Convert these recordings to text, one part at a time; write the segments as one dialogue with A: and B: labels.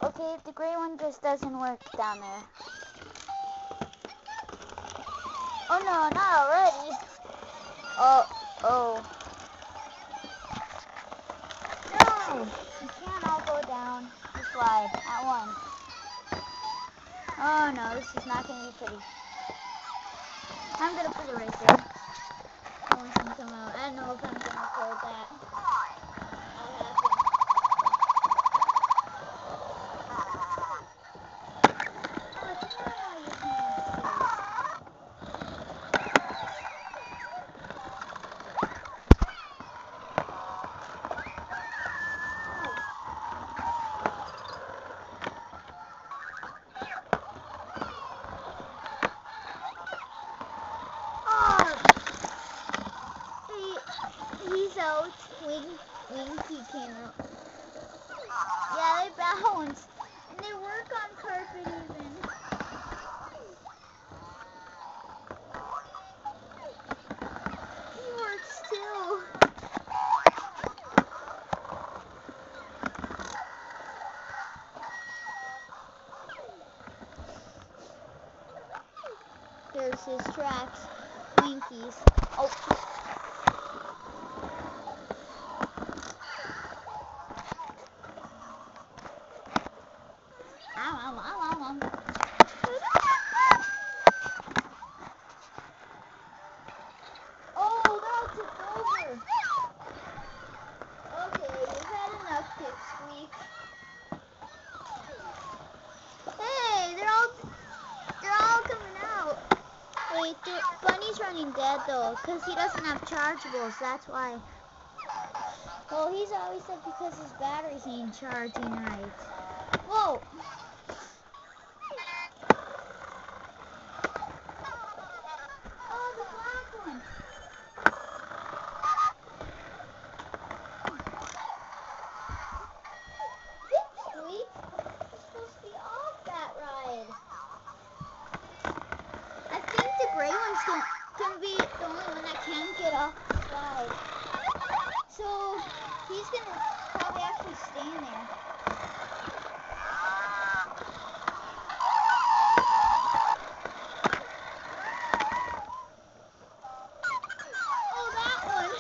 A: Okay, the gray one just doesn't work down there. Oh no, not already. Oh. No! You can't all go down the slide at once. Oh no, this is not going to be pretty. I'm going to put it right there. No one can come out. I don't know if I'm going to record that. I'll have to. He's out. Winky came out. Yeah, they bounce. And they work on carpet even. He works too. There's his tracks. Winkies. Oh. Oh, that took over. Okay, you've had enough, Pipsqueak. Hey, they're all coming out. Wait, Bunny's running dead though, because he doesn't have chargeables, that's why. Well, he's always said because his batteries ain't charging right. Whoa! Oh, the black one! Pipsqueak, you're supposed to be off that ride. I think the gray one's gonna be the only one that can get off the slide. So, he's gonna probably actually stay in there. Oh, that one!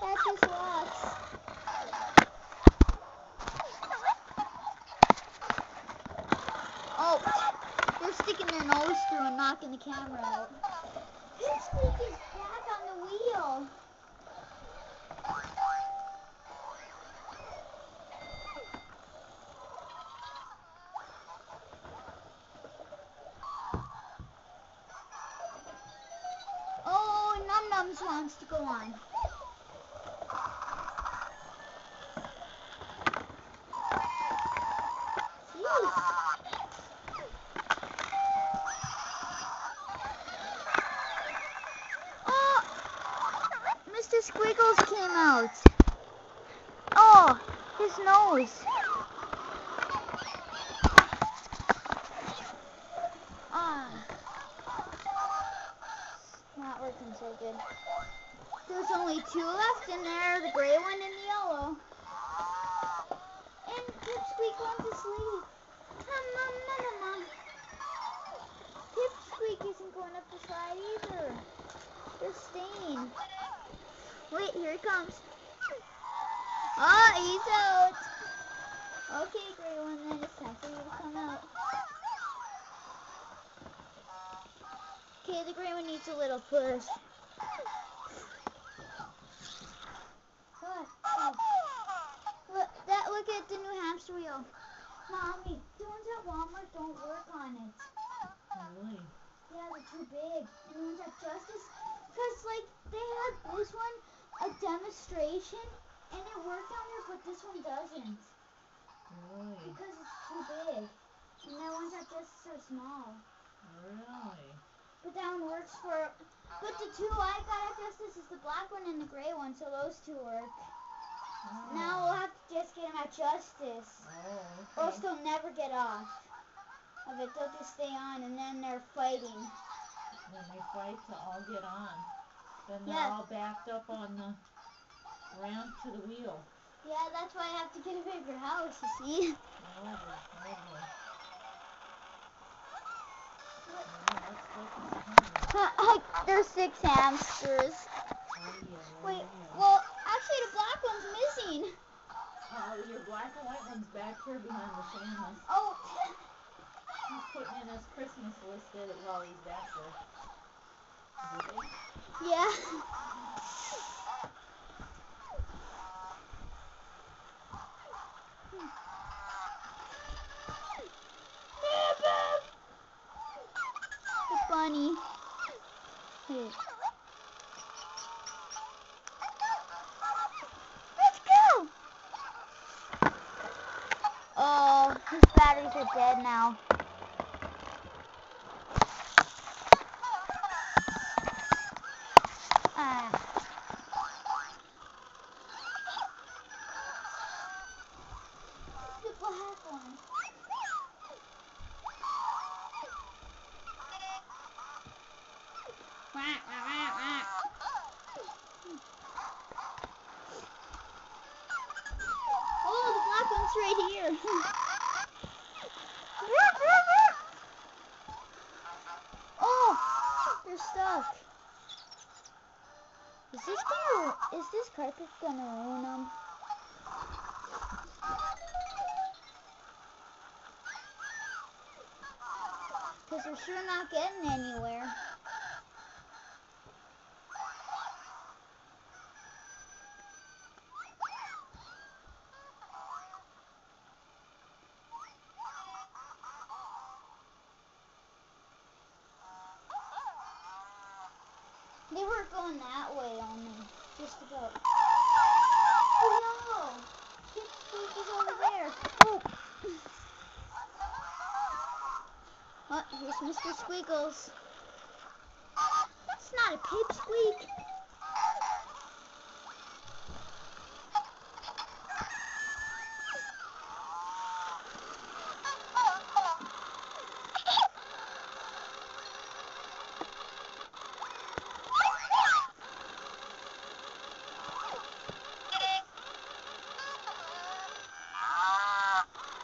A: That just lost. Oh, they're sticking their nose through and knocking the camera out. Pipsqueak is back on the wheel. Oh, Num Nums wants to go on. Jeez. Oh, Mr. Squiggles came out. Oh, his nose. Not working so good. There's only two left in there, the gray one and the yellow. And Pipsqueak went to sleep. Pipsqueak isn't going up the slide either. They're staying. Wait, here he comes. Oh, he's out. Okay, gray one, then it's time for you to come out. Okay, the gray one needs a little push. Look at the new hamster wheel. Mommy, the ones at Walmart don't work on it.
B: Really?
A: Yeah, they're too big. And the ones at Justice, because like they had this one a demonstration and it worked on there, but this one doesn't.
B: Really?
A: Because it's too big. And the ones at Justice are small.
B: Really?
A: But that one works for. But the two I got at Justice is the black one and the gray one, so those two work.
B: Oh.
A: Now we'll have to just get them at Justice.
B: Oh,
A: Or
B: okay.
A: else they'll never get off of it. They'll just stay on and then they're fighting.
B: Then they fight to all get on. Then they're
A: Yeah.
B: all backed up on the ramp to the wheel.
A: Yeah, that's why I have to get a bigger house, you see.
B: Over. Yeah, let's focus.
A: There's 6 hamsters. Wait, well, actually the black one's missing.
B: Oh, your black and white one's back here behind the Santas.
A: Oh.
B: He's putting in his Christmas list while he's back there. Is he big?
A: Yeah. The bunny. Hey. Let's go. Oh, his batteries are dead now. The black one. Wah, wah, wah, wah. Oh, the black one's right here. Oh, they're stuck. Is this carpet gonna ruin them? Because they're sure not getting anywhere. They were going that way only, just about. Oh no! Squeaky's over there. Oh! Oh, here's Mr. Squiggles. That's not a pipsqueak.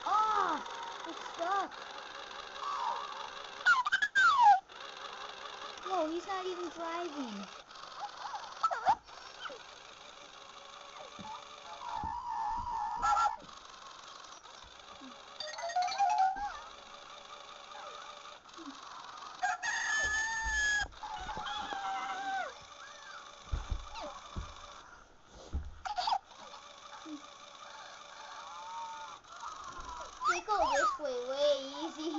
A: Oh! It's stuck. Whoa, he's not even driving. They go this way way easy.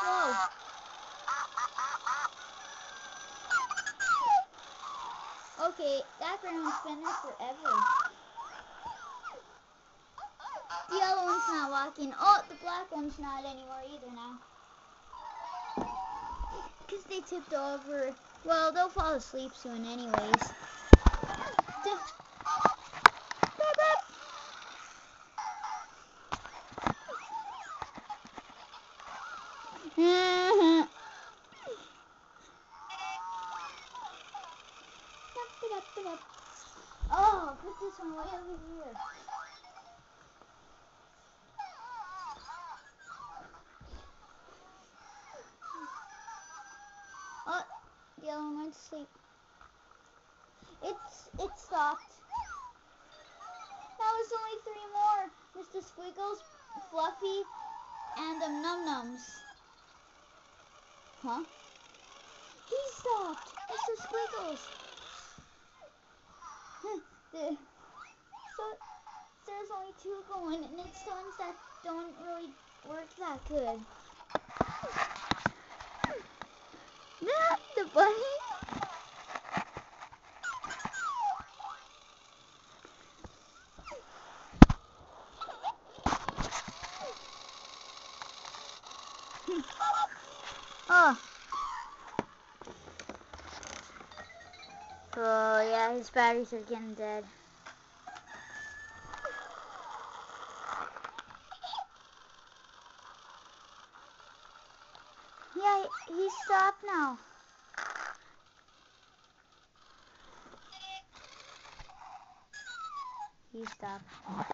A: Whoa. Okay, that ground's been there forever. The yellow one's not walking. Oh, the black one's not anymore either now. Because they tipped over. Well, they'll fall asleep soon anyways. Oh, put this one way over here. Oh, the other one went to sleep. It stopped. That was only 3 more. Mr. Squiggles, Fluffy, and Num Nums. Huh? He stopped. Mr. Squiggles. So there's only 2 going, and it's the ones that don't really work that good. The bunny. Oh. Oh yeah, his batteries are getting dead. Yeah, he stopped now. He stopped.